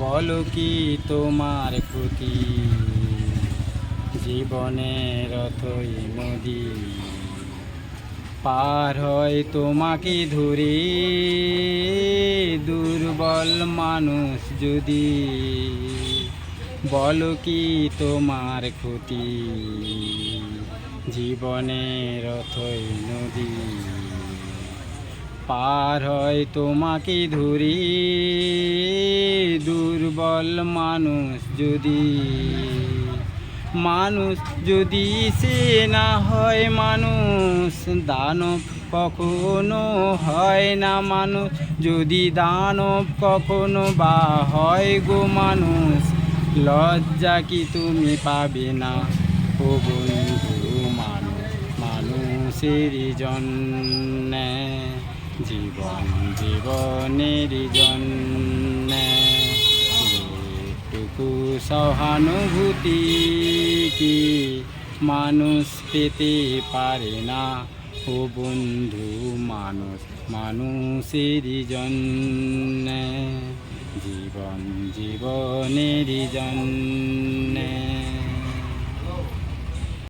বলো কি তোমার ক্ষতি, জীবনের অথই নদী পার হয় তোমাকে ধরে, দুর্বল মানুষ যদি। বলো কি তোমার ক্ষতি, জীবনের অথই নদী পার হয় তোমাকে ধরে, দুর্বল মানুষ যদি। মানুষ যদি সে না হয় মানুষ, দানব কখনো হয় না মানুষ যদি দানব কখনো বা হয় গো মানুষ। লজ্জা কি তুমি পাবে না ও বন্ধু, মানুষ মানুষের জন্যে, জীবন জীবনের জন্যে একটুকু সহানুভূতি কি মানুষ পেতে পারে না ও বন্ধু, মানুষ মানুষের জন্যে, জীবন জীবনের জন্যে।